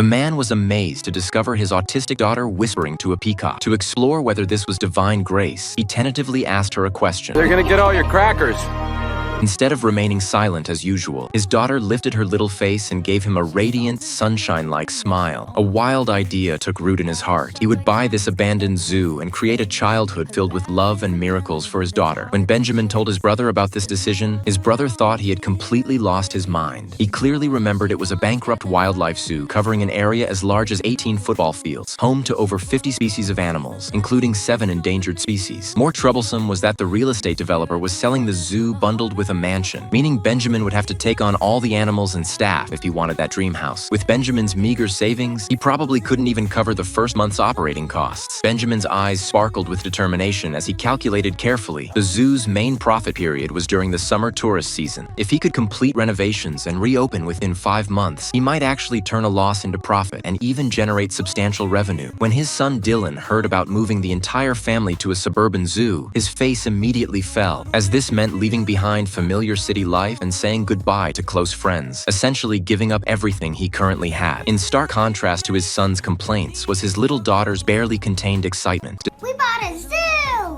The man was amazed to discover his autistic daughter whispering to a peacock. To explore whether this was divine grace, he tentatively asked her a question. They're gonna get all your crackers. Instead of remaining silent as usual, his daughter lifted her little face and gave him a radiant, sunshine-like smile. A wild idea took root in his heart. He would buy this abandoned zoo and create a childhood filled with love and miracles for his daughter. When Benjamin told his brother about this decision, his brother thought he had completely lost his mind. He clearly remembered it was a bankrupt wildlife zoo covering an area as large as 18 football fields, home to over 50 species of animals, including 7 endangered species. More troublesome was that the real estate developer was selling the zoo bundled with a mansion, meaning Benjamin would have to take on all the animals and staff if he wanted that dream house. With Benjamin's meager savings, he probably couldn't even cover the first month's operating costs. Benjamin's eyes sparkled with determination as he calculated carefully. The zoo's main profit period was during the summer tourist season. If he could complete renovations and reopen within 5 months, he might actually turn a loss into profit and even generate substantial revenue. When his son Dylan heard about moving the entire family to a suburban zoo, his face immediately fell, as this meant leaving behind familiar city life and saying goodbye to close friends, essentially giving up everything he currently had. In stark contrast to his son's complaints was his little daughter's barely contained excitement. We bought a zoo!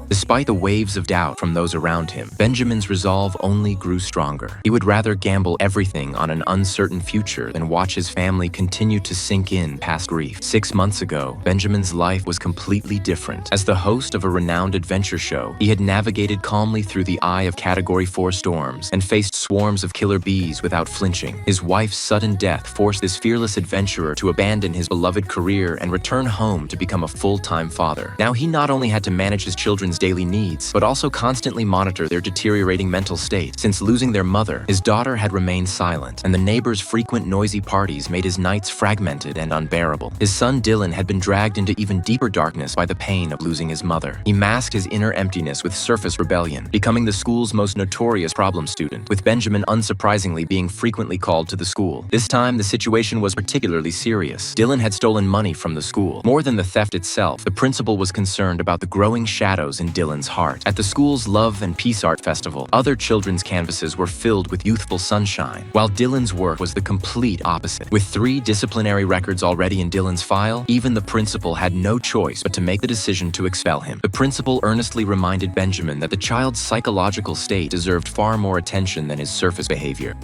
Despite the waves of doubt from those around him, Benjamin's resolve only grew stronger. He would rather gamble everything on an uncertain future than watch his family continue to sink in past grief. 6 months ago, Benjamin's life was completely different. As the host of a renowned adventure show, he had navigated calmly through the eye of Category 4 storms and faced swarms of killer bees without flinching. His wife's sudden death forced this fearless adventurer to abandon his beloved career and return home to become a full-time father. Now he not only had to manage his children's daily needs, but also constantly monitor their deteriorating mental state. Since losing their mother, his daughter had remained silent, and the neighbors' frequent noisy parties made his nights fragmented and unbearable. His son Dylan had been dragged into even deeper darkness by the pain of losing his mother. He masked his inner emptiness with surface rebellion, becoming the school's most notorious problem student, with Benjamin unsurprisingly being frequently called to the school. This time, the situation was particularly serious. Dylan had stolen money from the school. More than the theft itself, the principal was concerned about the growing shadows in Dylan's heart. At the school's Love and Peace Art Festival, other children's canvases were filled with youthful sunshine, while Dylan's work was the complete opposite. With 3 disciplinary records already in Dylan's file, even the principal had no choice but to make the decision to expel him. The principal earnestly reminded Benjamin that the child's psychological state deserved far more attention than his surface behavior.